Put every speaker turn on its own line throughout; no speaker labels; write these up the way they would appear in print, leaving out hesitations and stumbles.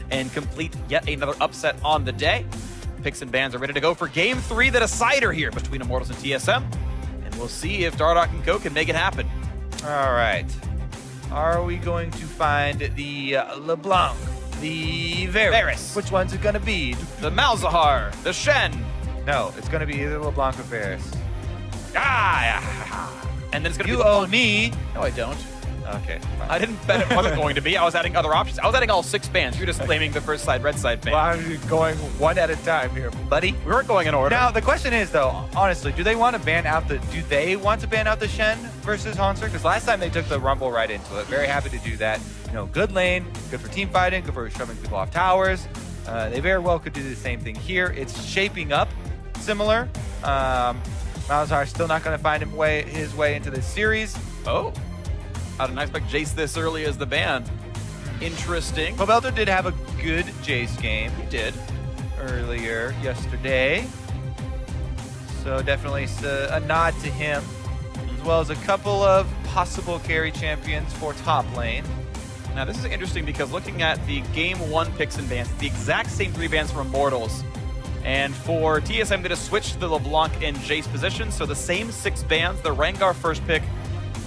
and complete yet another upset on the day. Picks and bans are ready to go for Game 3, the decider here between Immortals and TSM. And we'll see if Dardoch and Co can make it happen.
All right. Are we going to find the LeBlanc, the Varus? Which one's it going to be?
The Malzahar, the Shen.
No, it's going to be either LeBlanc or Varus.
And then it's going to be...
You owe me.
No, I don't.
Okay. Fine.
I didn't bet it wasn't going to be. I was adding other options. I was adding all 6 bans. You're just claiming the first side, red side ban.
Well, I'm going one at a time here, buddy.
We weren't going in order.
Now, the question is, though, honestly, do they want to ban out the Shen versus Hanser? Because last time they took the Rumble right into it. Very happy to do that. You know, good lane, good for team fighting, good for shoving people off towers. They very well could do the same thing here. It's shaping up similar. Malzahar still not going to find his way into this series.
Oh. I didn't expect Jace this early as the ban. Interesting.
Pobelter did have a good Jace game.
He did.
Earlier yesterday. So definitely a nod to him. As well as a couple of possible carry champions for top lane.
Now this is interesting because looking at the Game 1 picks and bans, it's the exact same 3 bans for Immortals. And for TSM, they're going to switch to the LeBlanc and Jace position. So the same 6 bans, the Rengar first pick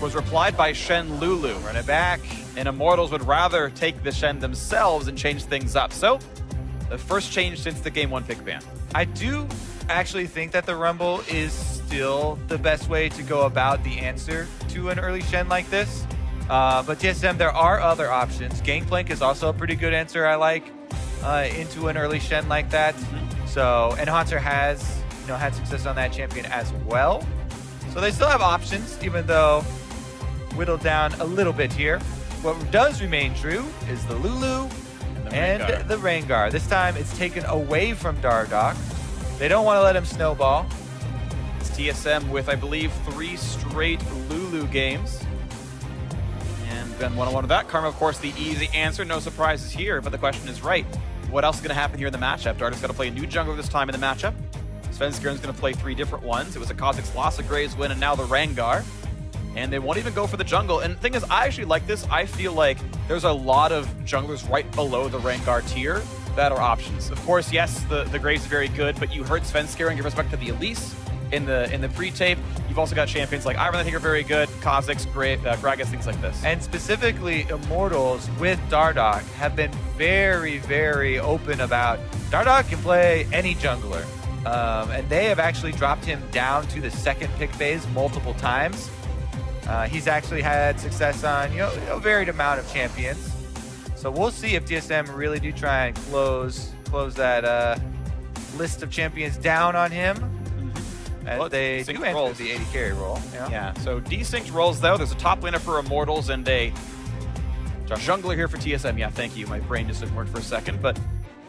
was replied by Shen Lulu.
Run it back.
And Immortals would rather take the Shen themselves and change things up. So, the first change since the Game 1 pick ban.
I do actually think that the Rumble is still the best way to go about the answer to an early Shen like this. But TSM, there are other options. Gangplank is also a pretty good answer I like into an early Shen like that. So, and Hanser has had success on that champion as well. So they still have options, even though whittled down a little bit here. What does remain true is the Lulu and the Rengar. This time it's taken away from Dardoch. They don't want to let him snowball.
It's TSM with, I believe, 3 straight Lulu games. And then 1-on-1 with that. Karma, of course, the easy answer. No surprises here, but the question is right. What else is going to happen here in the matchup? Dardoch's got to play a new jungler this time in the matchup. Svenskjern's going to play 3 different ones. It was a Kha'Zix loss, a Graves win, and now the Rengar. And they won't even go for the jungle. And the thing is, I actually like this. I feel like there's a lot of junglers right below the Rengar tier that are options. Of course, yes, the Graves is very good, but you heard Svenskjern give respect to the Elise in the pre-tape. You've also got champions like Iron, I think, are very good. Kha'Zix, Gragas, things like this.
And specifically, Immortals with Dardoch have been very, very open about Dardoch can play any jungler. And they have actually dropped him down to the 2nd pick phase multiple times. He's actually had success on a varied amount of champions. So we'll see if TSM really do try and close that list of champions down on him. As they do enter the 80 carry role.
Yeah, so desynced roles though. There's a top laner for Immortals and a jungler here for TSM. Yeah, thank you. My brain just didn't work for a second, but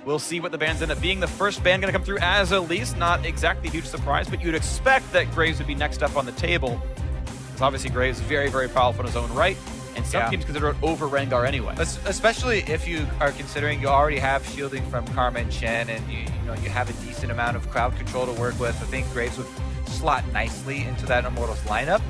we'll see what the bans end up being. The first ban going to come through as Elise. Not exactly a huge surprise, but you'd expect that Graves would be next up on the table. Because obviously Graves is very, very powerful in his own right. And some teams consider it over Rengar anyway.
Especially if you are considering you already have shielding from Karma and Shen, and you have a decent amount of crowd control to work with. I think Graves would slot nicely into that Immortals lineup.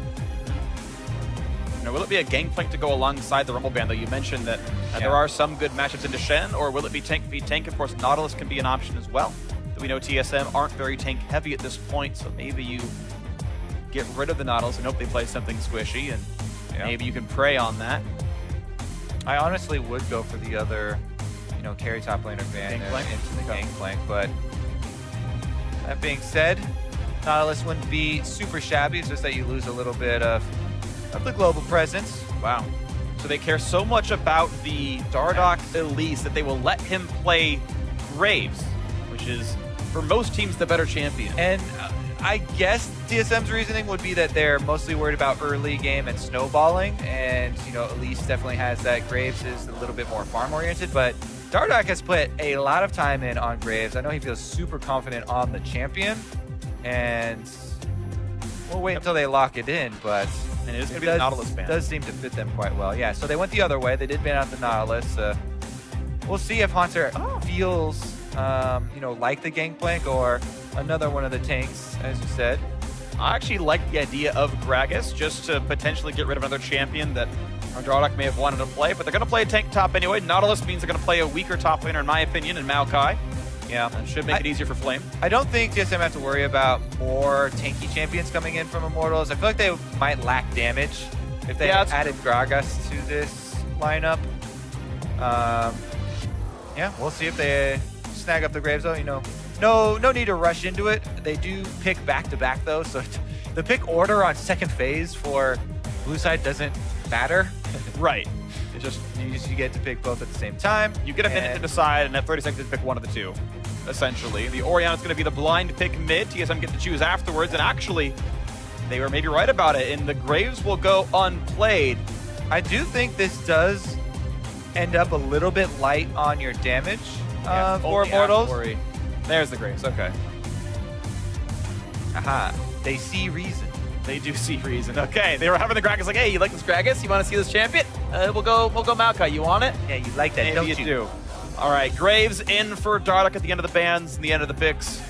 Now, will it be a Gangplank to go alongside the Rumble ban, though? You mentioned that there are some good matchups into Shen, or will it be tank v tank? Of course, Nautilus can be an option as well. But we know TSM aren't very tank heavy at this point, so maybe you get rid of the Nautilus and hope they play something squishy, and maybe you can prey on that.
I honestly would go for the other, carry top laner ban into the Gangplank, but that being said, Nautilus wouldn't be super shabby. It's just that you lose a little bit of the global presence.
Wow. So they care so much about the Dardoch Elise that they will let him play Graves, which is, for most teams, the better champion.
And I guess TSM's reasoning would be that they're mostly worried about early game and snowballing, and Elise definitely has that. Graves is a little bit more farm oriented, but Dardoch has put a lot of time in on Graves. I know he feels super confident on the champion, and we'll wait until they lock it in, but
and it is going to be the Nautilus ban.
Does seem to fit them quite well. Yeah, so they went the other way. They did ban out the Nautilus. We'll see if Hanser feels like the Gangplank or another one of the tanks, as you said.
I actually like the idea of Gragas just to potentially get rid of another champion that Andrade may have wanted to play, but they're going to play a tank top anyway. Nautilus means they're going to play a weaker top laner, in my opinion, in Maokai.
Yeah.
That should make it easier for Flame.
I don't think TSM have to worry about more tanky champions coming in from Immortals. I feel like they might lack damage if they added Gragas to this lineup. Yeah, we'll see if they snag up the Graves though. You know, no need to rush into it. They do pick back-to-back though, so the pick order on second phase for blue side doesn't matter.
Right.
It just you get to pick both at the same time.
You get a minute to decide, and at 30 seconds to pick one of the two, essentially. The Orianna's going to be the blind pick mid. TSM get to choose afterwards, and actually, they were maybe right about it, and the Graves will go unplayed.
I do think this does end up a little bit light on your damage for Immortals.
There's the Graves, okay.
Aha, they see reason.
They do see reason. Okay, they were having the Gragas like, hey, you like this Gragas? You want to see this champion? We'll go Maokai. You want it?
Yeah, you like that,
Maybe
don't
you
you?
do. All right, Graves in for Dardoch at the end of the bans and the end of the picks.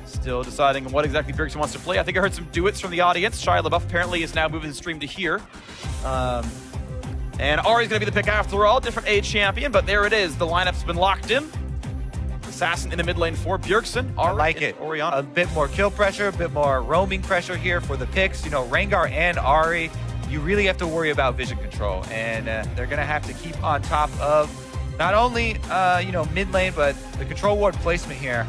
Still deciding on what exactly Bjergsen wants to play. I think I heard some duets from the audience. Shia LaBeouf apparently is now moving his stream to here. And Ari's going to be the pick after all. Different age champion, but there it is. The lineup's been locked in. Assassin in the mid lane for Bjergsen.
I like it.
Orianna.
A bit more kill pressure, a bit more roaming pressure here for the picks. You know, Rengar and Ari, you really have to worry about vision control. And they're going to have to keep on top of not only, you know, mid lane, but the control ward placement here.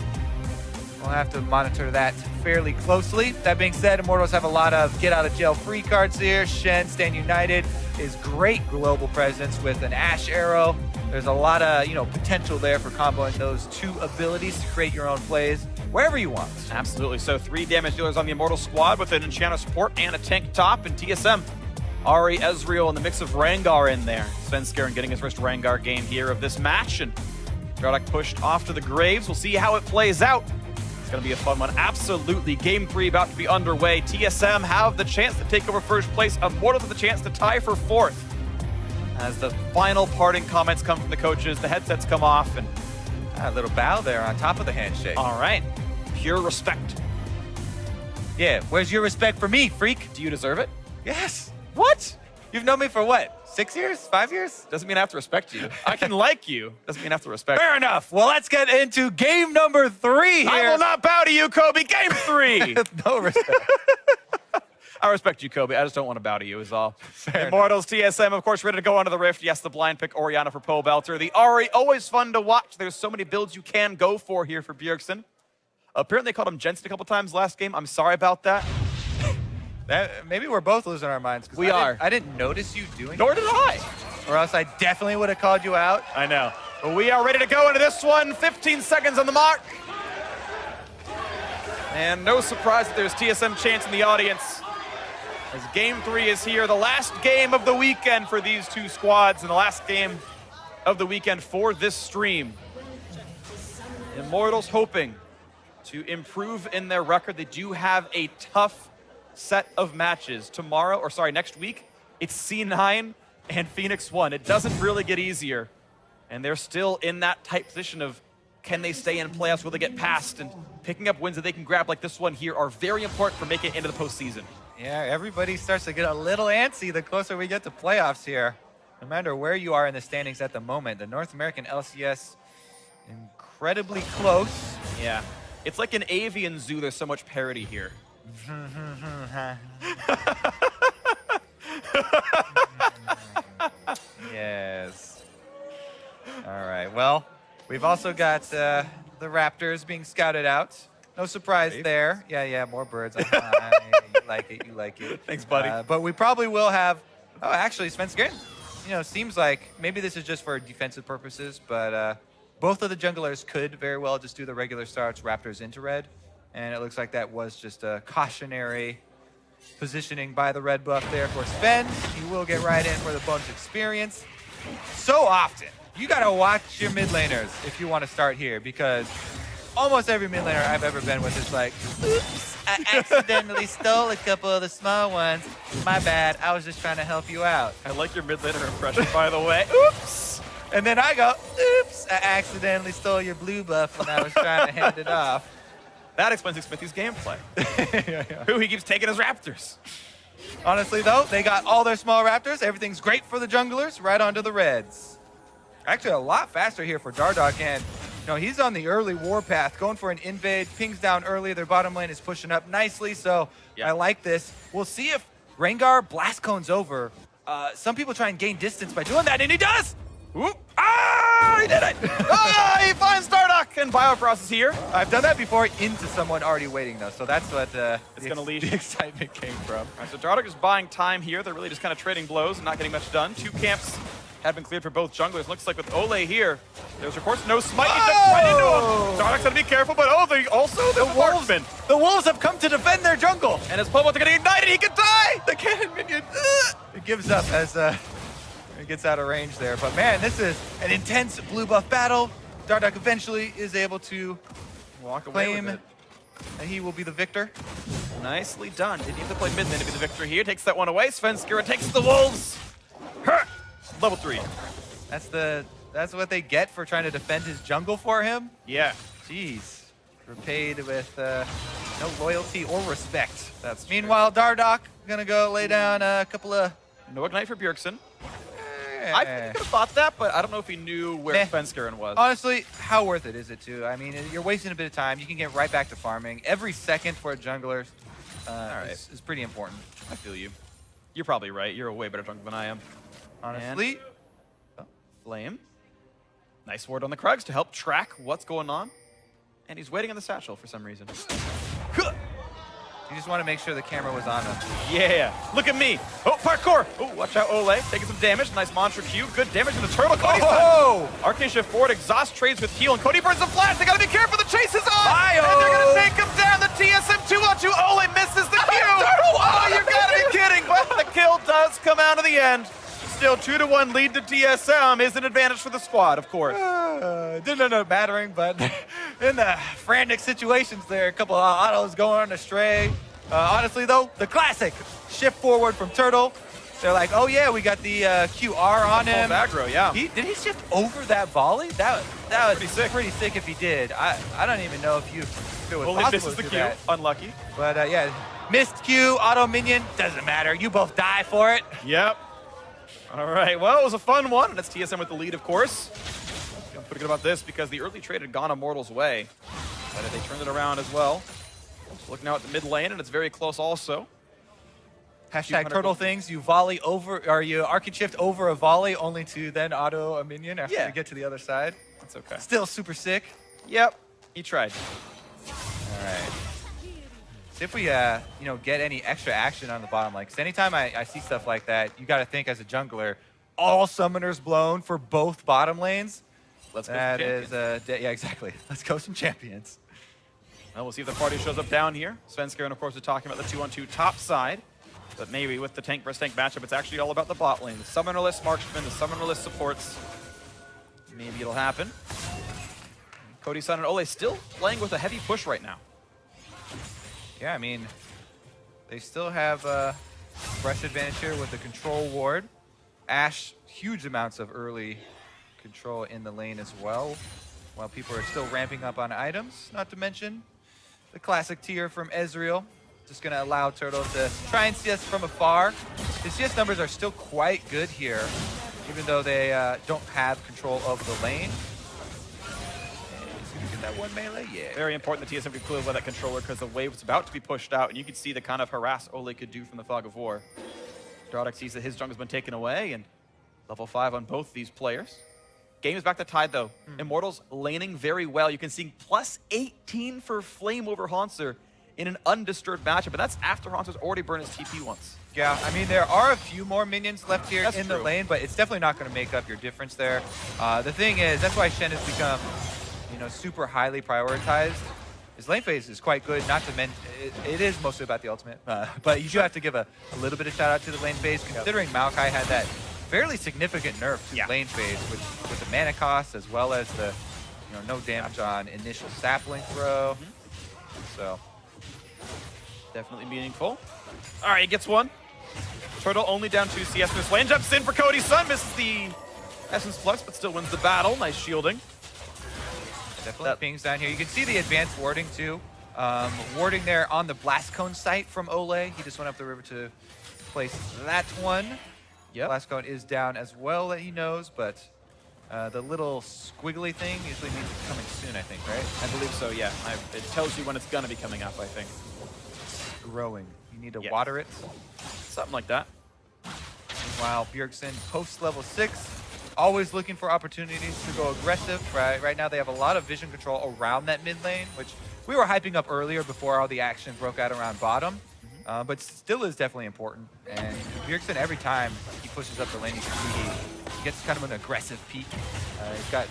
We'll have to monitor that fairly closely. That being said, Immortals have a lot of get out of jail free cards here. Shen, Stand United is great global presence with an Ash Arrow. There's a lot of, you know, potential there for comboing those two abilities to create your own plays wherever you want.
Absolutely. So 3 damage dealers on the Immortal squad with an Enchanter support and a tank top, and TSM. Ari, Ezreal, and the mix of Rengar in there. Svenskeren getting his first Rengar game here of this match, and Dardoch pushed off to the Graves. We'll see how it plays out. It's going to be a fun one. Absolutely. Game 3 about to be underway. TSM have the chance to take over first place. Immortals have the chance to tie for 4th. As the final parting comments come from the coaches, the headsets come off, and
a little bow there on top of the handshake.
all right. Pure respect.
Yeah, where's your respect for me, freak?
Do you deserve it?
Yes.
What?
You've known me for what? 6 years? 5 years?
Doesn't mean I have to respect you. I can like you. Doesn't mean I have to respect you.
Fair enough. Well, let's get into game number 3 here.
I will not bow to you, Kobe. Game 3.
No respect.
I respect you, Kobe. I just don't want to bow to you is all.
Fair
Immortals, TSM, of course, ready to go onto the Rift. Yes, the blind pick, Orianna for Poe Belter. The Ari, always fun to watch. There's so many builds you can go for here for Bjergsen. Apparently, they called him Jensen a couple times last game. I'm sorry about that.
Maybe we're both losing our minds.
We are.
I didn't notice you doing
Nor
it.
did I.
Or else I definitely would have called you out.
I know. But we are ready to go into this one. 15 seconds on the mark. And no surprise that there's TSM chants in the audience. As game 3 is here, the last game of the weekend for these two squads, and the last game of the weekend for this stream. Immortals hoping to improve in their record. They do have a tough set of matches tomorrow, or sorry, next week. It's C9 and Phoenix 1. It doesn't really get easier. And they're still in that tight position of, can they stay in playoffs? Will they get past? And picking up wins that they can grab like this one here are very important for making it into the postseason.
Yeah, everybody starts to get a little antsy the closer we get to playoffs here. No matter where you are in the standings at the moment, the North American LCS, incredibly close.
Yeah. It's like an avian zoo. There's so much parity here.
Yes. All right, well, we've also got the Raptors being scouted out. No surprise there. Yeah, more birds. You like it.
Thanks, buddy.
But we probably will have, oh, actually, Svenskeren, you know, seems like maybe this is just for defensive purposes, but both of the junglers could very well just do the regular starts, Raptors into red. And it looks like that was just a cautionary positioning by the red buff there for Sven. He will get right in for the bonus experience. So often, you gotta watch your mid laners if you want to start here, because almost every mid laner I've ever been with is like, oops, I accidentally stole a couple of the small ones. My bad, I was just trying to help you out.
I like your mid laner impression, by the way.
Oops. And then I go, oops, I accidentally stole your blue buff when I was trying to hand it off.
That explains Smithy's gameplay. Who he keeps taking his Raptors.
Honestly, though, they got all their small raptors. Everything's great for the junglers. Right onto the reds. Actually, a lot faster here for Dardoch, and he's on the early warpath, going for an invade. Pings down early. Their bottom lane is pushing up nicely, so I like this. We'll see if Rengar blast cones over. Some people try and gain distance by doing that, and he does!
Whoop. Ah, he did it! He finds Dardoch, and Biofrost is here.
I've done that before into someone already waiting, though, so that's what
it's going to lead.
The excitement came from.
All right, so Dardoch is buying time here. They're really just kind of trading blows and not getting much done. 2 camps have been cleared for both junglers. Looks like with Ole here, there's reports no smite. He jumped right into him. Dardoch's got to be careful, but
The wolves have come to defend their jungle.
And his Pobo's going to get ignited. He can die!
The cannon minion, it gives up as it gets out of range there. But man, this is an intense blue buff battle. Dardoch eventually is able to
walk away
claim
with it.
that he will be the victor.
Nicely done. Didn't have to play mid lane to be the victor here. Takes that one away. Svenskira takes the wolves. Level 3.
That's what they get for trying to defend his jungle for him.
Yeah.
Jeez. Repaid with no loyalty or respect.
That's
Meanwhile, Dardoch gonna go lay down a couple of...
No Ignite for Bjergsen. I think he could have thought that, but I don't know if he knew where Svenskeren was.
Honestly, how worth it is it to? I mean, you're wasting a bit of time. You can get right back to farming. Every second for a jungler is pretty important.
I feel you. You're probably right. You're a way better jungler than I am.
Honestly.
And Flame. Nice ward on the Krugs to help track what's going on. And he's waiting on the satchel for some reason.
You just want to make sure the camera was on him.
Yeah. Look at me. Oh, parkour. Oh, watch out, Ole. Taking some damage. Nice mantra Q. Good damage in the turtle. Cody's done. Arcane shift forward. Exhaust trades with heal. And Cody burns the flash. They got to be careful. The chase is on. And they're going to take him down. The TSM 2-on-2. Ole misses the Q. Oh, you got to be kidding. But the kill does come out of the end. Still 2-1 lead to TSM is an advantage for the squad, of course.
Didn't end up mattering, but in the frantic situations there, a couple of autos going astray. Honestly, though, the classic shift forward from Turtle. They're like, oh yeah, we got the QR on him.
Aggro, yeah.
Did he shift over that volley? That was pretty sick if he did. I don't even know if it was
Only
possible
misses
to
the
do
Q.
that.
Unlucky.
But yeah, missed Q, auto minion, doesn't matter. You both die for it.
Yep. All right, well, it was a fun one. And that's TSM with the lead, of course. I'm pretty good about this because the early trade had gone Immortals' way. But they turned it around as well. Looking now at the mid lane, and it's very close also.
Hashtag turtle things, you volley over, or you arcane shift over a volley only to then auto a minion after you get to the other side.
That's okay.
Still super sick.
Yep, he tried.
All right. See if we, get any extra action on the bottom lane. Because anytime I see stuff like that, you got to think as a jungler, all summoners blown for both bottom lanes.
Let's go
that
some
is, yeah, exactly. Let's go some champions.
Well, we'll see if the party shows up down here. Svenskeren, of course, is talking about the 2-on-2 top side. But maybe with the tank versus tank matchup, it's actually all about the bot lane. The summonerless marksman, the summonerless supports. Maybe it'll happen. Cody's son and Ole still playing with a heavy push right now.
Yeah, I mean, they still have a brush advantage here with the control ward. Ashe, huge amounts of early control in the lane as well, while people are still ramping up on items, not to mention the classic tier from Ezreal. Just going to allow Turtle to try and CS from afar. The CS numbers are still quite good here, even though they don't have control of the lane. He's going to get that one melee, yeah.
Very important that TSM be clear with that controller because the wave was about to be pushed out, and you could see the kind of harass Ole could do from the Fog of War. Dardoch sees that his jungle's been taken away, and level 5 on both these players. Game is back to tied, though. Immortals laning very well. You can see plus 18 for Flame over Haunter in an undisturbed matchup, and that's after Haunter's already burned his TP once.
Yeah, I mean, there are a few more minions left here
That's
in
true.
the lane, but it's definitely not going to make up your difference there. The thing is, that's why Shen has become, super highly prioritized. His lane phase is quite good, not to mention, it is mostly about the ultimate, but you do have to give a little bit of shout out to the lane phase, considering Maokai had that fairly significant nerf to lane phase with the mana cost, as well as the, no damage on initial sapling throw. So,
Definitely meaningful. All right, he gets one. Turtle only down 2 CS. This lane jumps in for Cody's son. Misses the Essence Flux, but still wins the battle. Nice shielding.
Definitely pings down here. You can see the advanced warding too. Warding there on the blast cone site from Ole. He just went up the river to place that one.
Yep.
Blascone is down as well that he knows, but the little squiggly thing usually means it's coming soon, I think, right?
I believe so, yeah. It tells you when it's going to be coming up, I think.
It's growing. You need to
Yes.
water it.
Something like that.
Meanwhile, Bjergsen post level 6, always looking for opportunities to go aggressive. Right now they have a lot of vision control around that mid lane, which we were hyping up earlier before all the action broke out around bottom. But still is definitely important. And Bjergsen, every time he pushes up the lane, you can see he gets kind of an aggressive peak. He's got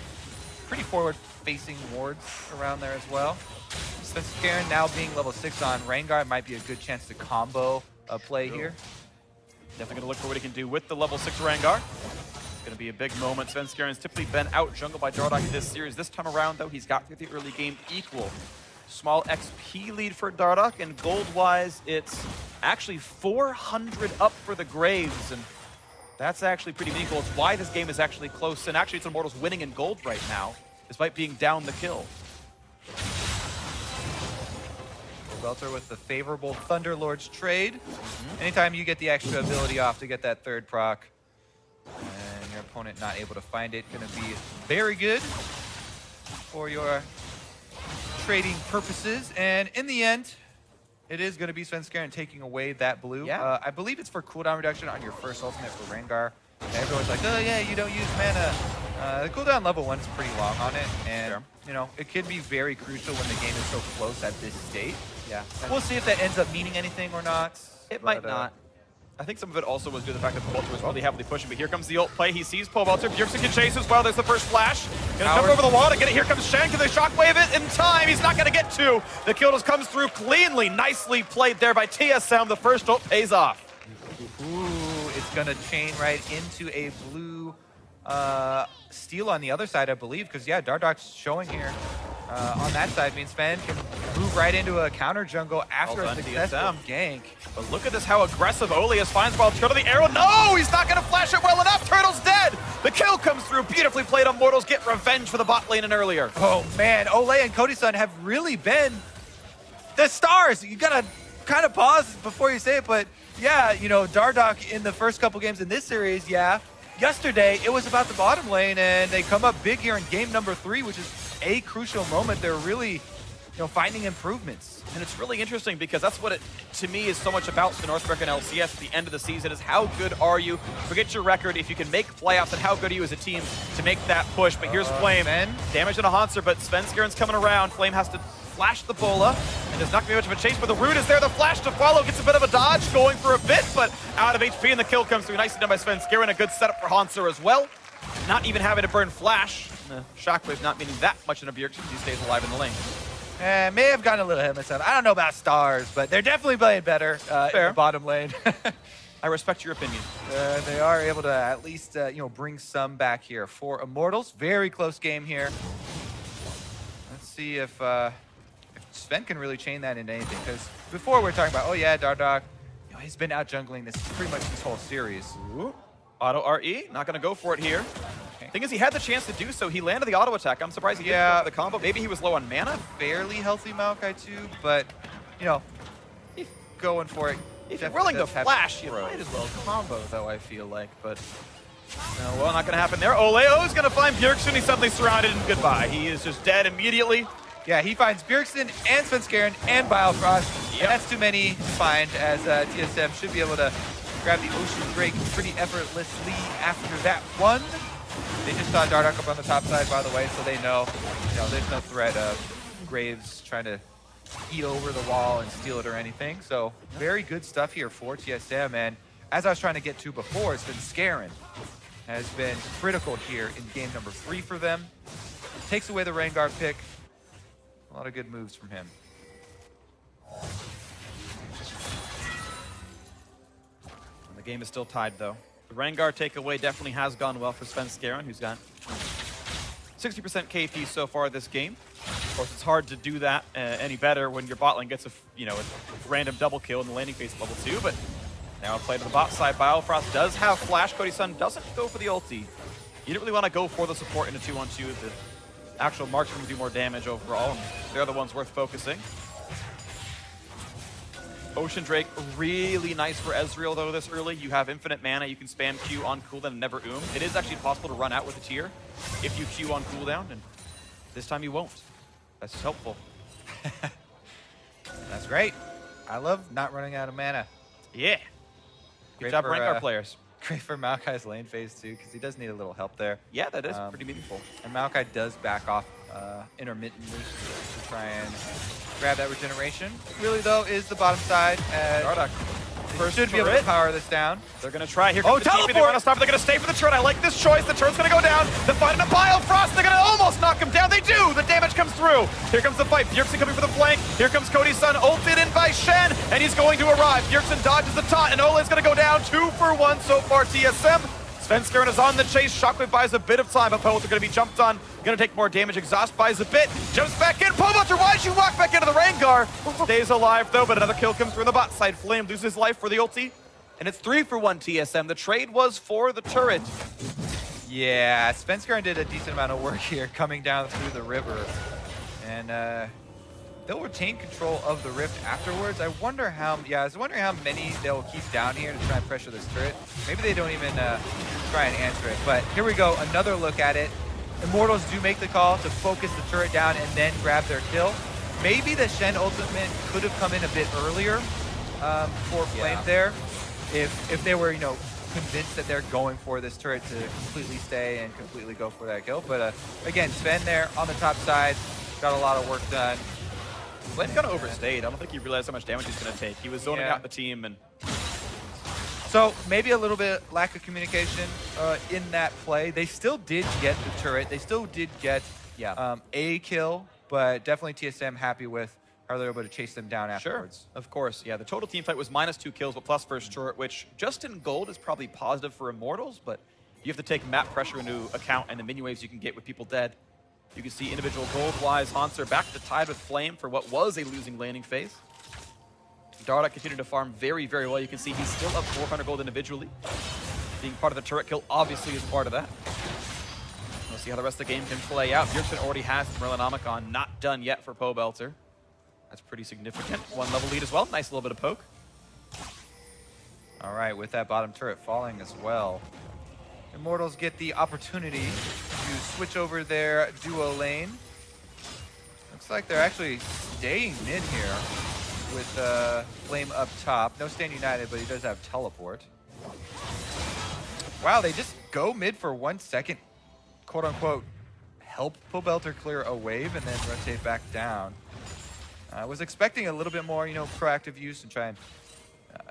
pretty forward-facing wards around there as well. Svenskeren now being level 6 on Rengar might be a good chance to combo a play here.
Definitely going to look for what he can do with the level 6 Rengar. It's going to be a big moment. Svenskeren's typically been out jungled by Dardoch in this series. This time around, though, he's got through the early game equal. Small XP lead for Dardoch, and gold-wise, it's actually 400 up for the Graves, and that's actually pretty meaningful. It's why this game is actually close, and actually it's Immortals winning in gold right now, despite being down the kill.
Welter with the favorable Thunderlord's trade. Anytime you get the extra ability off to get that third proc, and your opponent not able to find it, going to be very good for your trading purposes. And in the end, it is going to be Svenskeren taking away that blue.
Yeah.
I believe it's for cooldown reduction on your first ultimate for Rengar. And everyone's like, oh yeah, you don't use mana. The cooldown level 1 is pretty long on it, and
Sure.
you know, it could be very crucial when the game is so close at this state.
Yeah.
We'll see if that ends up meaning anything or not.
It might not. I think some of it also was due to the fact that Welter was really heavily pushing, but here comes the ult play. He sees Paul Welter. Bjergsen can chase as well. There's the first flash. Gonna jump over the wall to get it. Here comes Shen. Can they shockwave it in time? He's not gonna get to. The kill just comes through cleanly. Nicely played there by TSM. The first ult pays off.
Ooh, it's gonna chain right into a blue steal on the other side, I believe, because yeah, Dardoch's showing here on that side means Sven can move right into a counter jungle after
Well
a
done,
successful
TSM.
gank.
But look at this, how aggressive Oleus finds while Turtle the arrow. No, he's not gonna flash it well enough. Turtle's dead. The kill comes through. Beautifully played on Immortals. Get revenge for the bot lane and earlier.
Oh man, Ole and Cody-san have really been the stars. You gotta kind of pause before you say it, but yeah, you know, Dardoch in the first couple games in this series, yeah. Yesterday, it was about the bottom lane, and they come up big here in game number 3, which is a crucial moment. They're really, you know, finding improvements.
And it's really interesting because that's what it, to me, is so much about the North American LCS at the end of the season is how good are you? Forget your record. If you can make playoffs, and how good are you as a team to make that push? But here's Flame. Damage to Hanser, but Svenskeren's coming around. Flame has to flash the Bola, and there's not going to be much of a chase, but the root is there. The flash to follow gets a bit of a dodge, going for a bit, but out of HP, and the kill comes through. Nicely done by Svenskeren. A good setup for Hanser as well. Not even having to burn flash. Shockwave not meaning that much in a Bjergsen. He stays alive in the lane.
May have gotten a little ahead of myself. I don't know about stars, but they're definitely playing better in the bottom lane.
I respect your opinion.
They are able to at least you know, bring some back here for Immortals. Very close game here. Let's see if Sven can really chain that into anything. Because before we were talking about, oh yeah, Dardoch, you know, he's been out jungling this pretty much this whole series.
Ooh. Auto RE, not going to go for it here. Thing is, he had the chance to do so. He landed the auto attack. I'm surprised he didn't go for the combo. Maybe he was low on mana.
Fairly healthy Maokai too, but you know, going for it.
If you're willing to flash, you might as well combo, though, I feel like. But, no, well, not going to happen there. Oleo is going to find Bjergsen. He's suddenly surrounded, and goodbye. He is just dead immediately.
Yeah, he finds Bjergsen and Svenskeren and Biofrost.
Yep.
And that's too many to find, as TSM should be able to grab the Ocean Drake pretty effortlessly after that one. They just saw Dardoch up on the top side, by the way, so they know, you know, there's no threat of Graves trying to eat over the wall and steal it or anything. So very good stuff here for TSM. And as I was trying to get to before, Svenskeren has been critical here in game number 3 for them. Takes away the Rengar pick. A lot of good moves from him.
And the game is still tied, though. The Rengar takeaway definitely has gone well for Svenskeren, who's got 60% KP so far this game. Of course, it's hard to do that any better when your bot lane gets a random double kill in the landing phase level 2. But now a play to the bot side. Biofrost does have flash. Cody-san doesn't go for the ulti. You didn't really want to go for the support in a 2-on-2. The actual marksmen do more damage overall, and they're the ones worth focusing. Ocean Drake, really nice for Ezreal though this early. You have infinite mana, you can spam Q on cooldown and never It is actually possible to run out with a tier if you Q on cooldown, and this time you won't. That's helpful.
That's great. I love not running out of mana.
Yeah. Good
Great
job,
for,
rank our players.
Great for Maokai's lane phase too, because he does need a little help there.
Yeah, that is pretty meaningful.
And Maokai does back off intermittently to try and grab that regeneration. Really though is the bottom side.
Dardoch.
First should be able to power this down.
They're going to try. Here comes the TP.
Teleport!
They're going to stop. They're going to stay for the turret. I like this choice. The turret's going to go down. The fight in a pile. Frost, they're going to almost knock him down. They do. The damage comes through. Here comes the fight. Bjergsen coming for the flank. Here comes Cody's son, ulted in by Shen, and he's going to arrive. Bjergsen dodges the taunt, and Ole's going to go down. 2 for 1 so far, TSM. Svenskeren is on the chase. Shockwave buys a bit of time, but Poelter going to be jumped on. Going to take more damage. Exhaust buys a bit. Jumps back in. Poelter, why did you walk back into the Rengar? Stays alive, though, but another kill comes through the bot side. Flame loses life for the ulti. And it's 3 for 1 TSM. The trade was for the turret.
Yeah, Svenskeren did a decent amount of work here coming down through the river. And they'll retain control of the rift afterwards. I was wondering how many they'll keep down here to try and pressure this turret. Maybe they don't even try and answer it. But here we go, another look at it. Immortals do make the call to focus the turret down and then grab their kill. Maybe the Shen ultimate could have come in a bit earlier for Flame there. If they were, convinced that they're going for this turret to completely stay and completely go for that kill. But again, Sven there on the top side, got a lot of work done.
Flame kind of overstayed. I don't think he realized how much damage he's going to take. He was zoning out the team. And
so maybe a little bit lack of communication in that play. They still did get the turret. They still did get a kill, but definitely TSM happy with how they're able to chase them down afterwards.
Sure, of course. Yeah, the total team fight was -2 kills, but plus first turret, which just in gold is probably positive for Immortals, but you have to take map pressure into account and the mini waves you can get with people dead. You can see individual gold-wise, Hanser back to tied with Flame for what was a losing laning phase. Dardoch continued to farm very, very well. You can see he's still up 400 gold individually. Being part of the turret kill obviously is part of that. We'll see how the rest of the game can play out. Bjergsen already has Merlinomicon, not done yet for Pobelter. That's pretty significant. 1 level lead as well. Nice little bit of poke.
All right, with that bottom turret falling as well, Immortals get the opportunity to switch over their duo lane. Looks like they're actually staying mid here with Flame up top. No Stand United, but he does have teleport. Wow, they just go mid for 1 second, quote unquote, help Pobelter clear a wave and then rotate back down. I was expecting a little bit more, proactive use and try and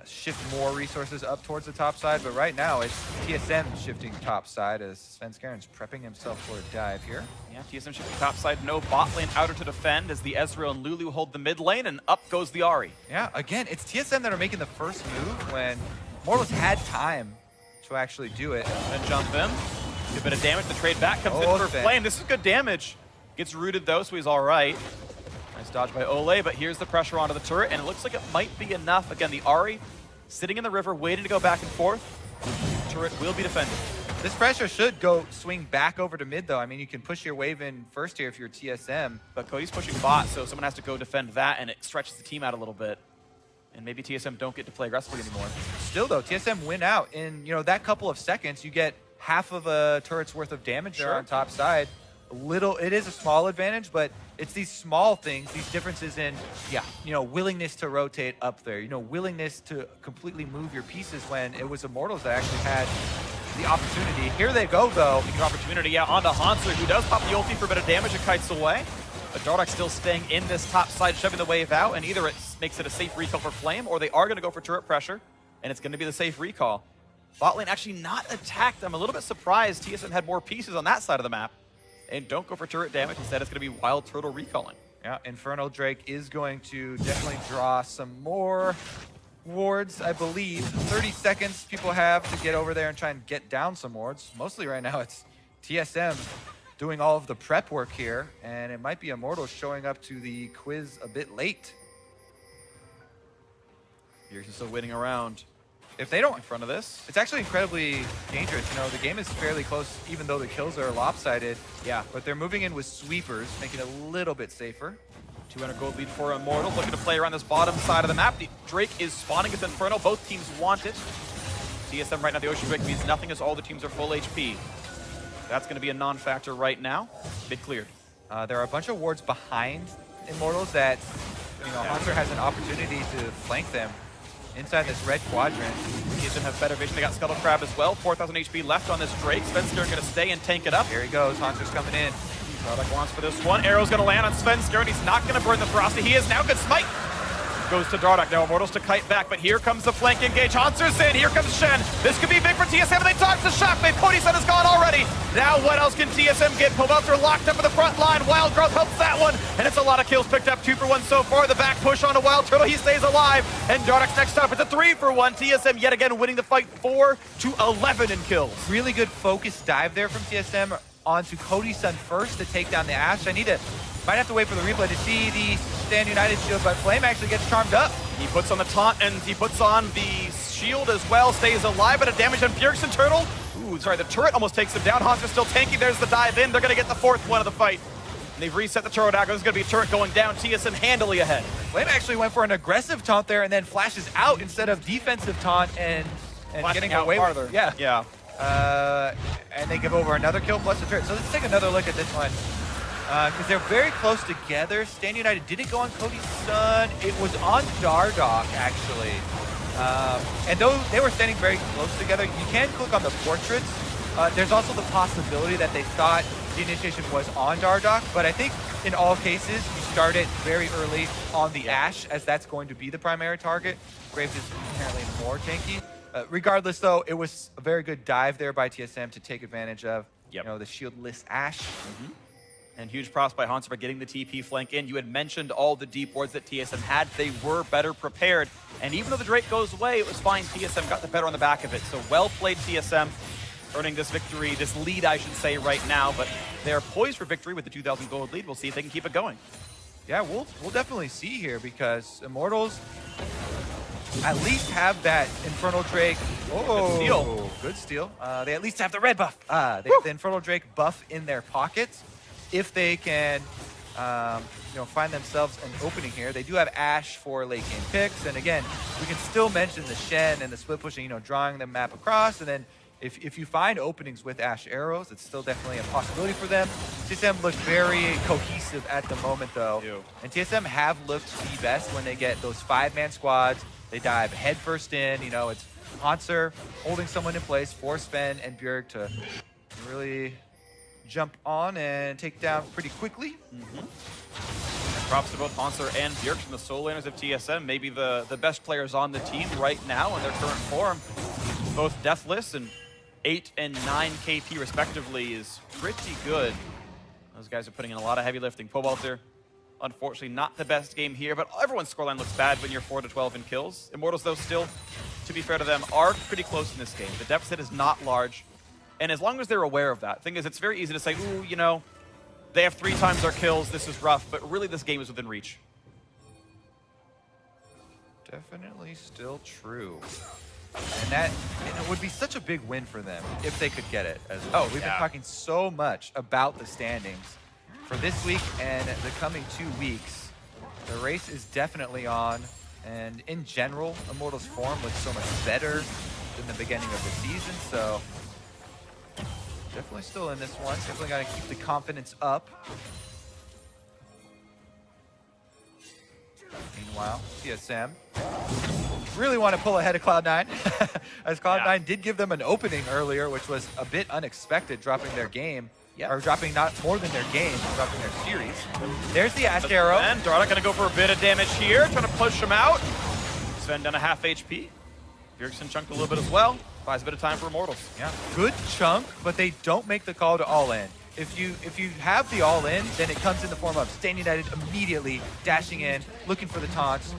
shift more resources up towards the top side, but right now it's TSM shifting top side as Svenskeren's prepping himself for a dive here.
Yeah, TSM shifting top side, no bot lane outer to defend as the Ezreal and Lulu hold the mid lane, and up goes the Ahri.
Yeah, again, it's TSM that are making the first move when Immortals had time to actually do it.
Then jump in, good bit of damage, the trade back comes in for Flame. This is good damage. Gets rooted though, so he's all right. Nice dodge by Ole, but here's the pressure onto the turret, and it looks like it might be enough. Again, the Ahri sitting in the river, waiting to go back and forth. Turret will be defended.
This pressure should go swing back over to mid, though. I mean, you can push your wave in first here if you're TSM.
But Cody's pushing bot, so someone has to go defend that, and it stretches the team out a little bit. And maybe TSM don't get to play aggressively anymore.
Still, though, TSM win out. In that couple of seconds, you get half of a turret's worth of damage there on top side. It is a small advantage, but it's these small things, these differences in, willingness to rotate up there, willingness to completely move your pieces when it was Immortals that actually had the opportunity. Here they go, though.
Taking opportunity, onto Hanser, who does pop the ulti for a bit of damage and kites away. But Dardoch still staying in this top side, shoving the wave out, and either it makes it a safe recall for Flame, or they are going to go for turret pressure, and it's going to be the safe recall. Bot lane actually not attacked. I'm a little bit surprised TSM had more pieces on that side of the map. And don't go for turret damage. Instead, it's going to be Wild Turtle recalling.
Yeah, Infernal Drake is going to definitely draw some more wards, I believe. 30 seconds people have to get over there and try and get down some wards. Mostly right now, it's TSM doing all of the prep work here. And it might be Immortals showing up to the quiz a bit late.
You're still waiting around.
If they don't
in front of this,
it's actually incredibly dangerous. The game is fairly close, even though the kills are lopsided.
Yeah.
But they're moving in with sweepers, making it a little bit safer.
200 gold lead for Immortals, looking to play around this bottom side of the map. The Drake is spawning with Infernal. Both teams want it. TSM right now, the Ocean Drake means nothing as all the teams are full HP. That's going to be a non-factor right now. Mid cleared.
There are a bunch of wards behind Immortals that, Hunter has an opportunity to flank them inside this red quadrant.
TSM have better vision. They got Scuttle Crab as well. 4,000 HP left on this Drake. Svensker going to stay and tank it up.
Here he goes. Hunter's coming in.
Dardak wants for this one. Arrow's going to land on Svensker, and he's not going to burn the Frosty. He is now. Good smite. Goes to Dardak. Now Immortals to kite back, but here comes the flank engage. Hanser's in. Here comes Shen. This could be big for TSM, and they toss the Shockwave. Ponysun is gone already. Now what else can TSM get? Pobelter locked up in the front line. Wild Growth helps that one, and it's a lot of kills picked up. 2 for 1 so far. The back push on a Wild Turtle. He stays alive, and Dardak's next up. It's a 3 for 1. TSM yet again winning the fight 4-11 in kills.
Really good focused dive there from TSM onto Ponysun first to take down the Ashe. Might have to wait for the replay to see the Stand United shield, but Flame actually gets charmed up.
He puts on the taunt and he puts on the shield as well, stays alive, but a damage on Bjergsen Turtle. Ooh, sorry, the turret almost takes him down. Hanser's still tanky. There's the dive in. They're going to get the 4th one of the fight. And they've reset the turret dagger. There's going to be a turret going down. TSM handily ahead.
Flame actually went for an aggressive taunt there and then flashes out instead of defensive taunt and getting
out
away
farther.
with it. Yeah. And they give over another kill plus the turret. So let's take another look at this one. Because they're very close together. Stand United didn't go on Cody's son. It was on Dardak, actually. And though they were standing very close together, you can click on the portraits. There's also the possibility that they thought the initiation was on Dardak, but I think in all cases, you start it very early on the Ashe, as that's going to be the primary target. Graves is apparently more tanky. Regardless, though, it was a very good dive there by TSM to take advantage of the shieldless Ashe.
And huge props by Hanser for getting the TP flank in. You had mentioned all the deep wards that TSM had. They were better prepared. And even though the Drake goes away, it was fine. TSM got the better on the back of it. So well played TSM, earning this victory, this lead, I should say, right now. But they're poised for victory with the 2,000 gold lead. We'll see if they can keep it going.
Yeah, we'll definitely see here because Immortals at least have that Infernal Drake.
Good steal.
Good steal. They at least have the red buff. They have the Infernal Drake buff in their pockets. If they can, find themselves an opening here. They do have Ashe for late game picks. And again, we can still mention the Shen and the split pushing, drawing the map across. And then if you find openings with Ashe arrows, it's still definitely a possibility for them. TSM looks very cohesive at the moment, though. And TSM have looked the best when they get those 5-man squads. They dive headfirst in. It's Hanser holding someone in place for Sven and Bjerg to really jump on and take down pretty quickly.
And props to both Hanser and Bjergsen, the solo laners of TSM, maybe the best players on the team right now in their current form. Both Deathless and 8 and 9 KP respectively is pretty good. Those guys are putting in a lot of heavy lifting. Pobelter, unfortunately not the best game here, but everyone's scoreline looks bad when you're 4-12 in kills. Immortals, though, still, to be fair to them, are pretty close in this game. The deficit is not large. And as long as they're aware of that, the thing is, it's very easy to say, ooh, they have 3 times our kills, this is rough, but really this game is within reach.
Definitely still true. And it would be such a big win for them if they could get it as well. We've been talking so much about the standings for this week and the coming 2 weeks. The race is definitely on, and in general, Immortals' form looks so much better than the beginning of the season, so definitely still in this one. Definitely got to keep the confidence up. Meanwhile, TSM really want to pull ahead of Cloud9, as Cloud9 did give them an opening earlier, which was a bit unexpected, dropping their game, or dropping not more than their game, dropping their series. There's the Ashe arrow.
And Dardak going to go for a bit of damage here, trying to push him out. Sven down a half HP. Bjergsen chunked a little bit as well. Buys a bit of time for Immortals.
Yeah, good chunk, but they don't make the call to all-in. If you have the all-in, then it comes in the form of Stand United immediately dashing in, looking for the taunts,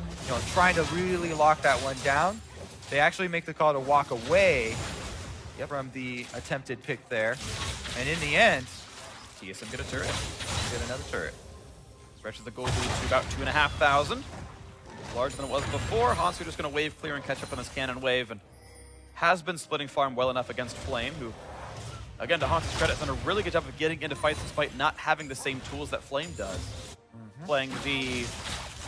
trying to really lock that one down. They actually make the call to walk away from the attempted pick there. And in the end,
TSM get a turret.
Get another turret.
Stretches the gold lead to about 2,500. Larger than it was before. Hanser just going to wave clear and catch up on this cannon wave, and has been splitting farm well enough against Flame, who, again, to Hanser's credit, has done a really good job of getting into fights despite not having the same tools that Flame does. playing the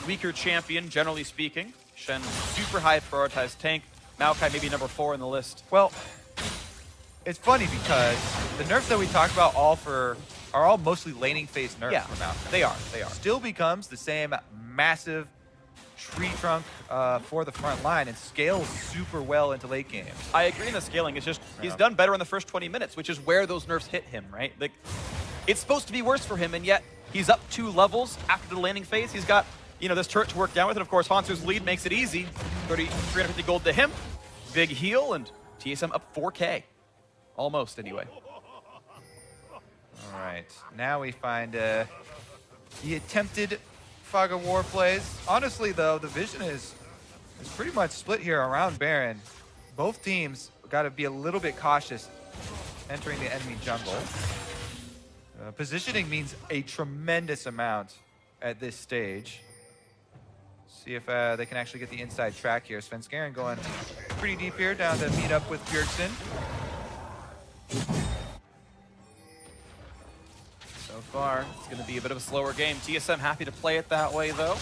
weaker champion, generally speaking. Shen, super high prioritized tank. Maokai maybe number 4 in the list.
Well, it's funny because the nerfs that we talked about are all mostly laning phase nerfs for Maokai.
They are.
Still becomes the same massive tree trunk for the front line and scales super well into late game.
I agree in the scaling. It's just he's done better in the first 20 minutes, which is where those nerfs hit him, right? Like, it's supposed to be worse for him, and yet he's up 2 levels after the landing phase. He's got, you know, this turret to work down with, and of course, Hanser's lead makes it easy. 350 gold to him. Big heal, and TSM up 4K. Almost, anyway.
All right, now we find the attempted Fog of War plays. Honestly, though, the vision is pretty much split here around Baron. Both teams got to be a little bit cautious entering the enemy jungle. Positioning means a tremendous amount at this stage. See if they can actually get the inside track here. Svenskeren going pretty deep here, down to meet up with Bjergsen.
So far, it's going to be a bit of a slower game. TSM happy to play it that way, though.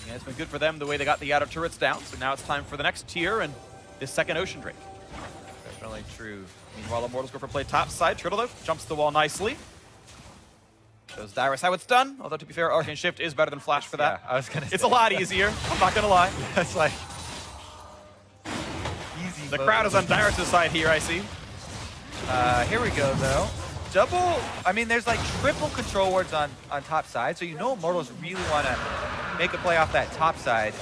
Yeah, it's been good for them the way they got the outer turrets down. So now it's time for the next tier and this second Ocean Drake.
Definitely true.
Meanwhile, Immortals go for play top side. Turtle, though, jumps the wall nicely. Shows Dyrus how it's done. Although, to be fair, Arcane Shift is better than Flash for that.
Yeah, I was going to say.
It's a lot easier. I'm not going to lie.
It's like easy.
The crowd is on Dyrus' side here, I see.
Here we go, though. I mean, there's like triple control wards on top side, so you know Immortals really want to make a play off that top side.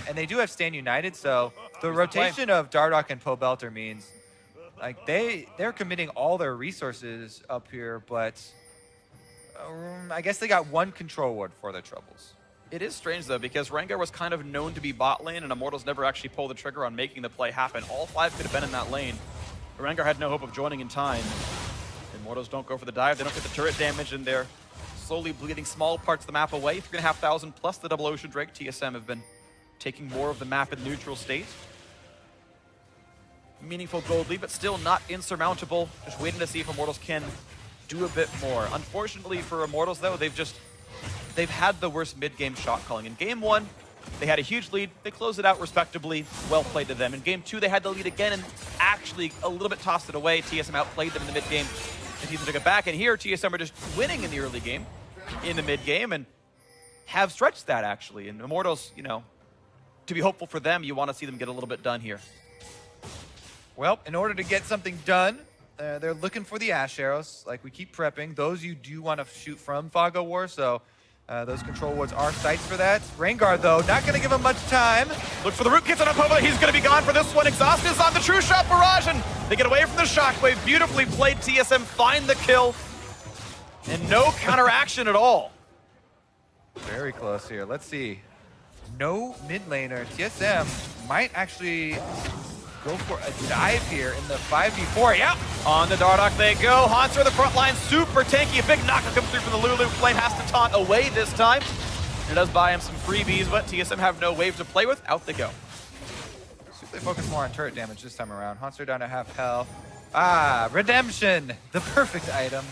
And they do have Stand United, so the rotation of Dardoch and Pobelter means like they're committing all their resources up here, but I guess they got 1 control ward for their troubles.
It is strange, though, because Rengar was kind of known to be bot lane, and Immortals never actually pulled the trigger on making the play happen. All 5 could have been in that lane. Rengar had no hope of joining in time. Immortals don't go for the dive. They don't get the turret damage, and they're slowly bleeding small parts of the map away. 3,500 plus the double Ocean Drake. TSM have been taking more of the map in neutral state. Meaningful gold lead, but still not insurmountable. Just waiting to see if Immortals can do a bit more. Unfortunately for Immortals, though, they've had the worst mid-game shot calling. In game 1, they had a huge lead. They closed it out respectably. Well played to them. In game 2, they had the lead again and actually a little bit tossed it away. TSM outplayed them in the mid-game and TSM took it back. And here, TSM are just winning in the early game, in the mid-game, and have stretched that, actually. And Immortals, you know, to be hopeful for them, you want to see them get a little bit done here.
Well, in order to get something done, they're looking for the Ash Arrows. Like we keep prepping. Those you do want to shoot from Fog of War, so those control wards are sites for that. Rengar, though, not going to give him much time.
Look for the root kits on Apova. He's going to be gone for this one. Exhaust is on the True Shot barrage, and they get away from the Shockwave. Beautifully played. TSM find the kill, and no counteraction at all.
Very close here. Let's see. No mid laner. TSM might actually go for a dive here in the 5v4. Yep.
On the Dardoch they go. Hanser, the front line, super tanky. A big knocker comes through from the Lulu. Flame has to taunt away this time. It does buy him some freebies, but TSM have no wave to play with. Out they go.
See if they focus more on turret damage this time around. Hanser down to half health. Ah, Redemption. The perfect item.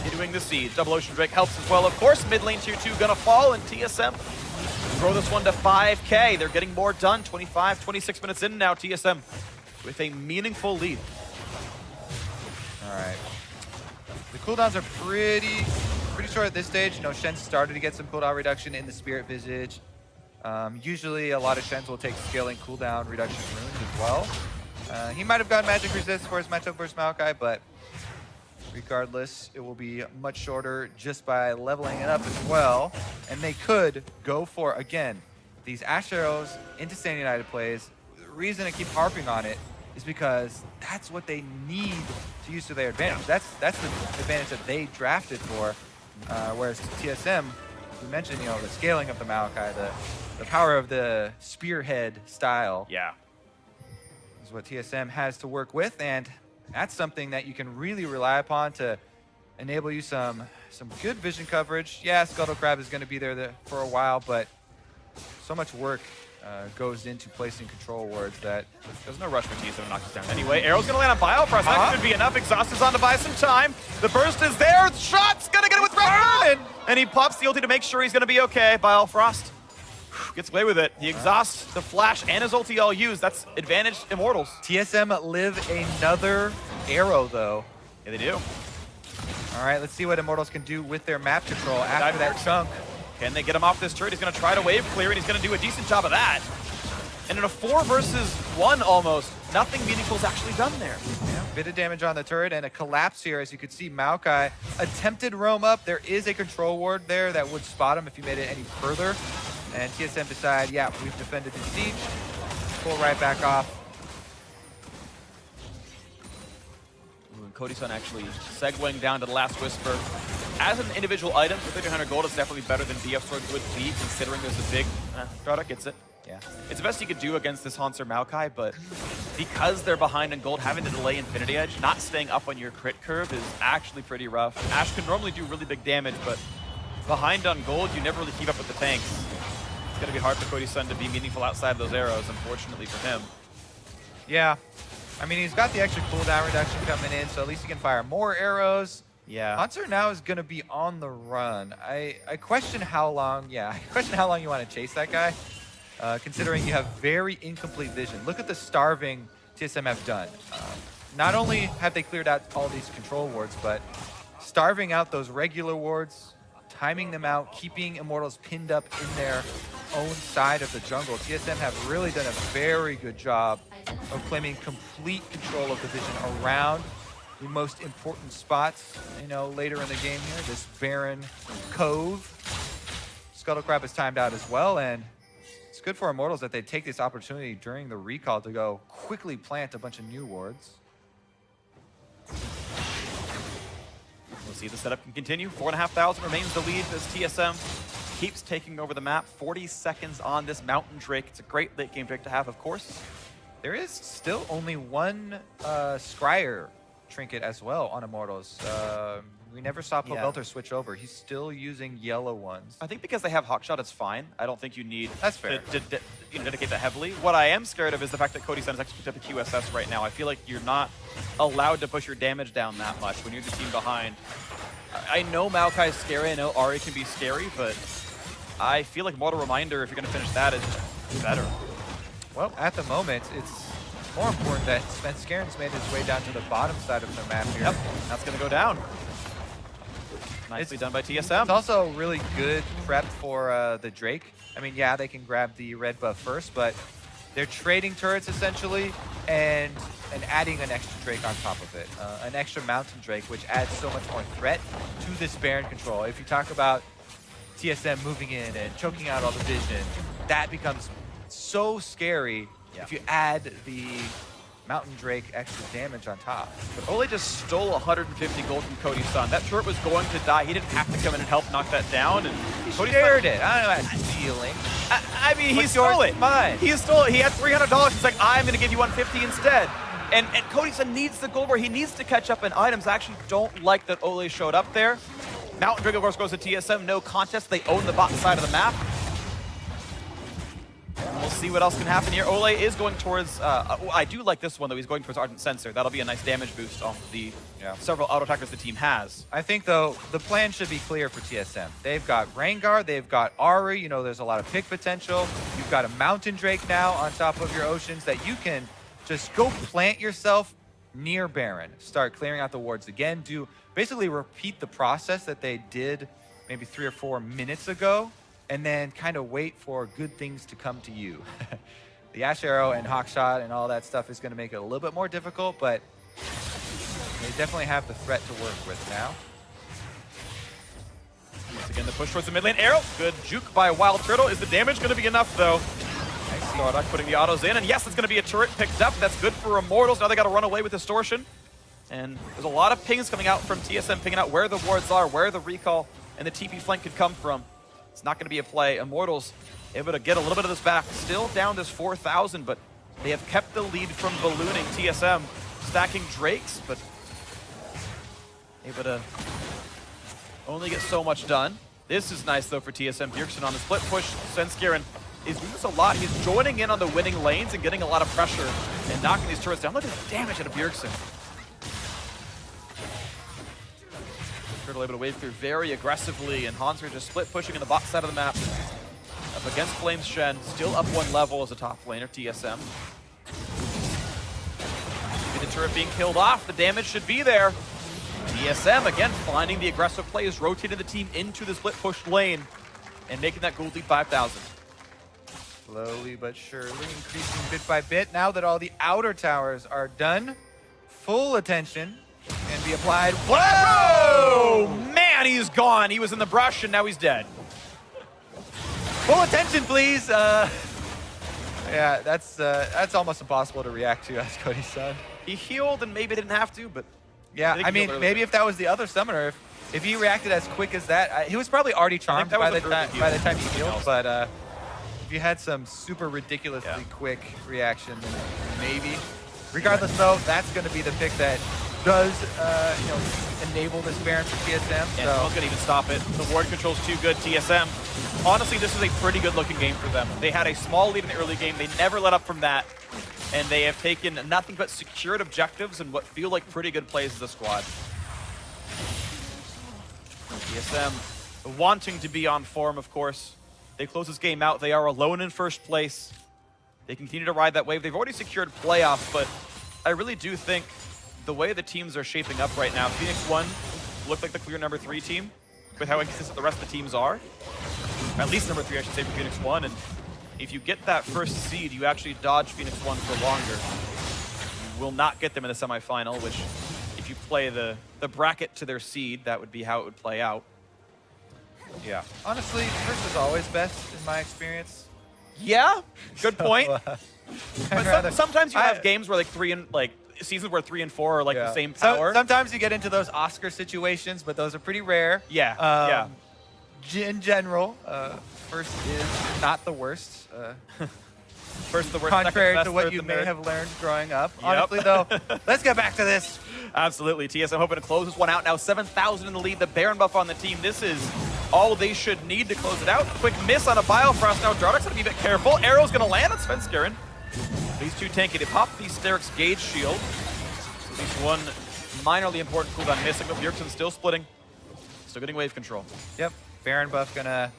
Continuing the siege. Double Ocean Drake helps as well. Of course, mid lane tier 2 gonna fall, and TSM throw this one to 5K. They're getting more done. 25, 26 minutes in now, TSM with a meaningful lead.
All right. The cooldowns are pretty short at this stage. You know, Shen started to get some cooldown reduction in the Spirit Visage. Usually, a lot of Shens will take scaling cooldown reduction runes as well. He might have gotten Magic Resist for his matchup versus Maokai, but regardless, it will be much shorter just by leveling it up as well. And they could go for, again, these Ash Arrows into Stand United plays. The reason I keep harping on it is because that's what they need to use to their advantage. That's the advantage that they drafted for. Whereas TSM, we mentioned, you know, the scaling of the Maokai, the power of the spearhead style.
Yeah.
Is what TSM has to work with, and that's something that you can really rely upon to enable you some good vision coverage. Yeah, Scuttle Crab is going to be there for a while, but so much work goes into placing control wards that
there's no rush for TSM to knock this down. Anyway, Arrow's going to land on Biopress. That should be enough. Exhaust is on to buy some time. The burst is there. Shot's going to get it with Redemption. And he pops the ulti to make sure he's going to be okay. Biofrost gets away with it. He exhausts the flash and his ulti all used. That's advantage Immortals.
TSM live another arrow, though.
Yeah, they do.
All right, let's see what Immortals can do with their map control after that chunk.
Can they get him off this turret? He's going to try to wave clear, and he's going to do a decent job of that. And in a 4 versus 1 almost, nothing meaningful is actually done there.
Yeah, bit of damage on the turret and a collapse here. As you could see, Maokai attempted roam up. There is a control ward there that would spot him if you made it any further. And TSM decide, yeah, we've defended the siege. Pull right back off.
Cody-san actually segueing down to the last whisper. As an individual item, for 1,300 gold is definitely better than BF Sword would be, considering there's a big product gets it.
Yeah.
It's the best you could do against this Hanser Maokai, but because they're behind in gold, having to delay Infinity Edge, not staying up on your crit curve is actually pretty rough. Ashe can normally do really big damage, but behind on gold, you never really keep up with the tanks. It's going to be hard for Cody-san to be meaningful outside of those arrows, unfortunately for him.
Yeah. I mean, he's got the extra cooldown reduction coming in, so at least he can fire more arrows.
Yeah.
Hanser now is going to be on the run. I question how long, I question how long you want to chase that guy, considering you have very incomplete vision. Look at the starving TSM have done. Not only have they cleared out all these control wards, but starving out those regular wards, timing them out, keeping Immortals pinned up in their own side of the jungle. TSM have really done a very good job of claiming complete control of the vision around the most important spots, you know, later in the game here. This barren cove. Scuttlecrab is timed out as well, and it's good for Immortals that they take this opportunity during the recall to go quickly plant a bunch of new wards.
We'll see if the setup can continue. 4,500 remains the lead as TSM keeps taking over the map. 40 seconds on this Mountain Drake. It's a great late game Drake to have, of course.
There is still only one Scryer trinket as well on Immortals. We never saw Pobelter switch over. He's still using yellow ones.
I think because they have Hawkshot, it's fine. I don't think you need
That's fair.
to dedicate that heavily. What I am scared of is the fact that Cody-san has actually picked up the QSS right now. I feel like you're not allowed to push your damage down that much when you're the team behind. I know Maokai is scary. I know Ari can be scary, but I feel like Mortal Reminder, if you're going to finish that, is just better.
Well, at the moment, it's more important that Svenskerin's made his way down to the bottom side of the map here.
Yep, that's going to go down. Nicely done by TSM.
It's also really good prep for the Drake. I mean, yeah, they can grab the red buff first, but they're trading turrets essentially and adding an extra Drake on top of it. An extra Mountain Drake, which adds so much more threat to this Baron control. If you talk about TSM moving in and choking out all the vision, that becomes so scary if you add the Mountain Drake extra damage on top.
But Ole just stole 150 gold from Cody-san. That turret was going to die. He didn't have to come in and help knock that down. And
Cody shared it. I don't know about stealing.
I mean, he stole it.
Mine.
He stole it. He had $300. He's like, I'm going to give you 150 instead. And Cody-san needs the gold where he needs to catch up in items. I actually don't like that Ole showed up there. Mountain Drake, of course, goes to TSM. No contest. They own the bottom side of the map. And we'll see what else can happen here. Ole is going towards... I do like this one, though. He's going towards Ardent Sensor. That'll be a nice damage boost off the several auto-attackers the team has.
I think, though, the plan should be clear for TSM. They've got Rengar. They've got Ari. You know, there's a lot of pick potential. You've got a Mountain Drake now on top of your Oceans that you can just go plant yourself near Baron. Start clearing out the wards again. Basically repeat the process that they did maybe 3 or 4 minutes ago, and then kind of wait for good things to come to you. The Ashe Arrow and Hawkshot and all that stuff is going to make it a little bit more difficult, but they definitely have the threat to work with now.
Once again, the push towards the mid lane. Arrow, good juke by Wild Turtle. Is the damage going to be enough, though? Nice Stardock putting the autos in, and yes, it's going to be a turret picked up. That's good for Immortals. Now they got to run away with Distortion. And there's a lot of pings coming out from TSM, pinging out where the wards are, where the recall and the TP flank could come from. It's not going to be a play. Immortals able to get a little bit of this back. Still down to 4,000, but they have kept the lead from ballooning. TSM stacking Drakes, but able to only get so much done. This is nice, though, for TSM. Bjergsen on the split push. Svenskeren is doing this a lot. He's joining in on the winning lanes and getting a lot of pressure and knocking these turrets down. Look at the damage out of Bjergsen. Turtle able to wave through very aggressively, and Hanser just split pushing in the bot side of the map. Up against Flames Shen, still up one level as a top laner, TSM. The turret being killed off, the damage should be there. TSM, again, finding the aggressive plays, rotating the team into the split push lane, and making that gold lead 5,000.
Slowly but surely increasing bit by bit. Now that all the outer towers are done, full attention can be applied.
Whoa! Man, he's gone. He was in the brush, and now he's dead.
Full attention, please. Yeah, that's almost impossible to react to as Cody's son.
He healed and maybe didn't have to, but
yeah, I mean, maybe if that was the other summoner, if he reacted as quick as that, he was probably already charmed by the time he healed. But if you had some super ridiculously quick reaction, maybe. Regardless, though, that's going to be the pick that does enable this Baron for TSM.
And no one's going to even stop it. The ward control's too good. TSM, honestly, this is a pretty good looking game for them. They had a small lead in the early game. They never let up from that. And they have taken nothing but secured objectives and what feel like pretty good plays as a squad. TSM wanting to be on form, of course. They close this game out. They are alone in first place. They continue to ride that wave. They've already secured playoffs, but I really do think the way the teams are shaping up right now, Phoenix 1 looked like the clear number 3 team with how inconsistent the rest of the teams are. At least number 3, I should say, for Phoenix 1. And if you get that first seed, you actually dodge Phoenix 1 for longer. You will not get them in the semifinal, which if you play the bracket to their seed, that would be how it would play out.
Yeah. Honestly, first is always best in my experience.
Yeah, good point. But sometimes you have games where seasons where 3 and 4 are the same power.
Sometimes you get into those Oscar situations, but those are pretty rare.
Yeah.
In general, first is not the worst.
First the worst,
contrary to what you may have learned growing up. Yep. Honestly, though, let's get back to this.
Absolutely. TSM hoping to close this one out now. 7,000 in the lead. The Baron buff on the team. This is all they should need to close it out. Quick miss on a Biofrost. Now Dardock's going to be a bit careful. Arrow's going to land on Svenskeren. These two tanky. They pop the Sterix Gauge shield. So at least one minorly important cooldown missing, but Bjergsen still splitting. Still getting wave control.
Yep. Baron buff going to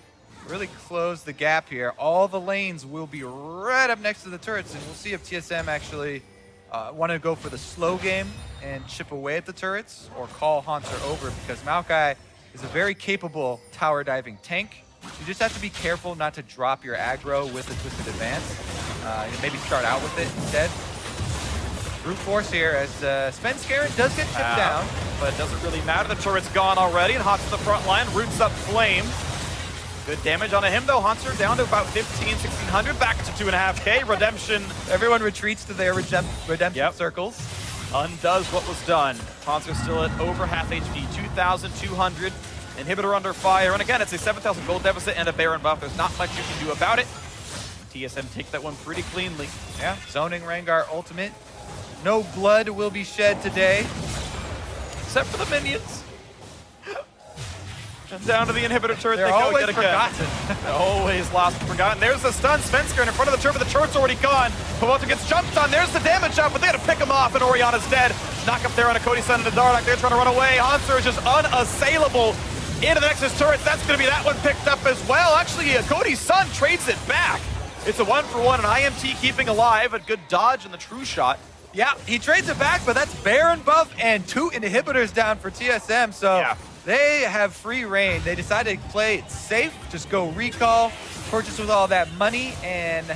really close the gap here. All the lanes will be right up next to the turrets, and we'll see if TSM actually want to go for the slow game and chip away at the turrets or call Hanser over, because Maokai is a very capable tower diving tank. You just have to be careful not to drop your aggro with a Twisted Advance. Maybe start out with it instead. Brute force here as Svenskeren does get chipped down.
But it doesn't really matter. The turret's gone already, and Hawk's to the front line, roots up Flame. Good damage on him, though. Hanser down to about 1,600, back to 2.5K. Redemption.
Everyone retreats to their redemption circles.
Undoes what was done. Hanser still at over half HP, 2,200. Inhibitor under fire. And again, it's a 7,000 gold deficit and a Baron buff. There's not much you can do about it. TSM take that one pretty cleanly.
Yeah, zoning Rengar ultimate. No blood will be shed today.
Except for the minions. And down to the inhibitor turret.
They're always forgotten.
Always lost and forgotten. There's the stun. Svenskeren in front of the turret, but the turret's already gone. Pavoto gets jumped on. There's the damage up, but they got to pick him off, and Orianna's dead. Knock up there on a Cody Sun and a Dardock. They're trying to run away. Hanser is just unassailable into the Nexus turret. That's going to be that one picked up as well. Actually, Cody Sun trades it back. It's a 1-for-1, and IMT keeping alive. A good dodge in the true shot.
Yeah, he trades it back, but that's Baron buff and 2 inhibitors down for TSM, so they have free reign. They decided to play it safe, just go recall, purchase with all that money, and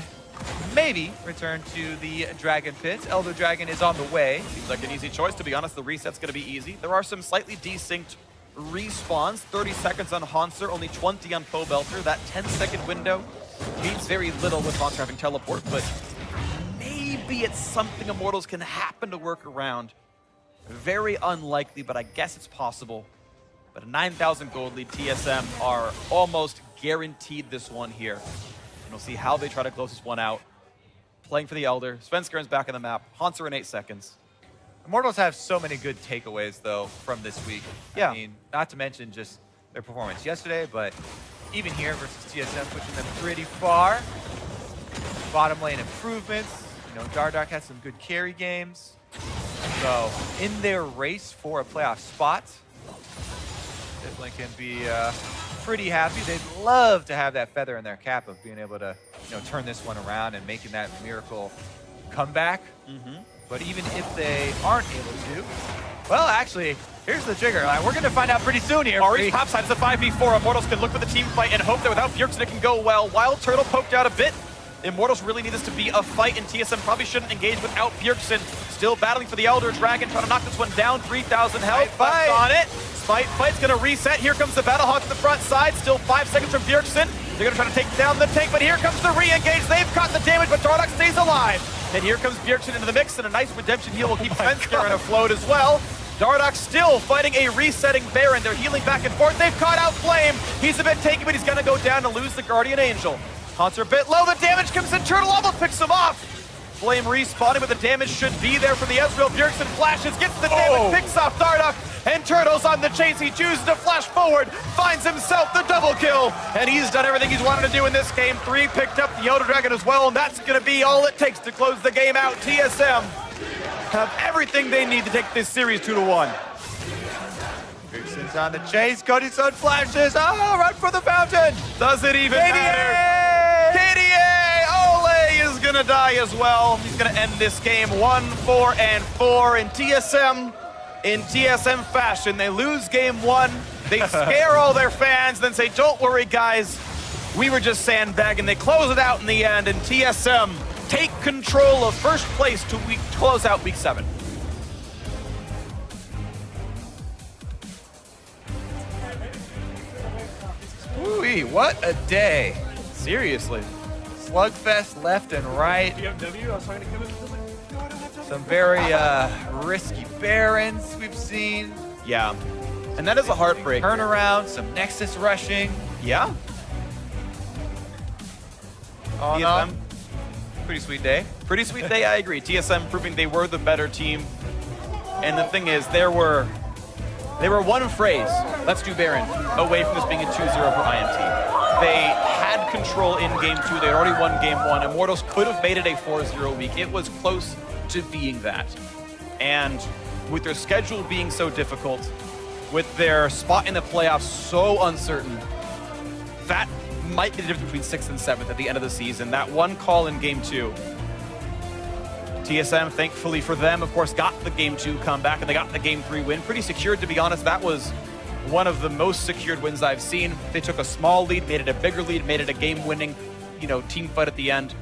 maybe return to the Dragon Pit. Elder Dragon is on the way.
Seems like an easy choice, to be honest. The reset's going to be easy. There are some slightly desynced respawns. 30 seconds on Hanser, only 20 on Pobelter. That 10-second window means very little with Hanser having teleport, but maybe it's something Immortals can happen to work around. Very unlikely, but I guess it's possible. But a 9,000 gold lead, TSM are almost guaranteed this one here. And we'll see how they try to close this one out. Playing for the Elder. Svenskeren's back on the map. Hanser in 8 seconds.
Immortals have so many good takeaways, though, from this week.
Yeah.
I mean, not to mention just their performance yesterday, but even here versus TSM, pushing them pretty far. Bottom lane improvements. You know, Dardock has some good carry games. So, in their race for a playoff spot, definitely can be pretty happy. They'd love to have that feather in their cap of being able to, turn this one around and making that miracle comeback. But even if they aren't able to, well, actually, here's the trigger. We're going to find out pretty soon here.
Ari topside is a 5v4. Immortals can look for the team fight and hope that without Bjergsen it can go well. Wild Turtle poked out a bit. Immortals really need this to be a fight, and TSM probably shouldn't engage without Bjergsen. Still battling for the Elder Dragon, trying to knock this one down. 3,000 health
Fight.
on it. Fight's gonna reset. Here comes the Battlehawk to the front side. Still 5 seconds from Bjergsen. They're gonna try to take down the tank, but here comes the re-engage. They've caught the damage, but Dardoch stays alive. And here comes Bjergsen into the mix, and a nice redemption heal will keep Svenskeren afloat as well. Dardoch still fighting a resetting Baron. They're healing back and forth. They've caught out Flame. He's a bit tanky, but he's gonna go down and lose the Guardian Angel. Haunts are a bit low. The damage comes in. Turtle almost picks him off. Flame respawning, but the damage should be there from the Ezreal. Bjergsen flashes, gets the damage, picks off Dardoch, and Turtle's on the chase. He chooses to flash forward, finds himself the double kill, and he's done everything he's wanted to do in this game. 3 picked up the Elder Dragon as well, and that's going to be all it takes to close the game out. TSM have everything they need to take this series 2-1.
Bjergsen's on the chase. Cody's Sun flashes. Oh, run for the fountain.
Does it even matter? KDA! Ole is gonna die as well. He's gonna end this game 1-4-4 in TSM fashion. They lose game 1. They scare all their fans, then say, don't worry guys, we were just sandbagging. They close it out in the end, and TSM take control of first place to close out week 7.
Ooh, what a day.
Seriously.
Slugfest left and right.
Do you have W? I was talking to Kevin. I was like, no, I don't have W.
Some very risky Barons we've seen.
Yeah. And that is a heartbreak.
Turnaround, some Nexus rushing.
Yeah.
Oh,
TSM.
no. Pretty sweet day.
Pretty sweet day, I agree. TSM proving they were the better team. And the thing is, they were one phrase, let's do Baron, away from this being a 2-0 for IMT. They had control in game 2. They had already won game 1. Immortals could have made it a 4-0 week. It was close to being that. And with their schedule being so difficult, with their spot in the playoffs so uncertain, that might be the difference between 6th and 7th at the end of the season. That one call in game 2. TSM, thankfully for them, of course, got the game 2 comeback, and they got the game 3 win. Pretty secured, to be honest. That was one of the most secured wins I've seen. They took a small lead, made it a bigger lead, made it a game-winning, team fight at the end.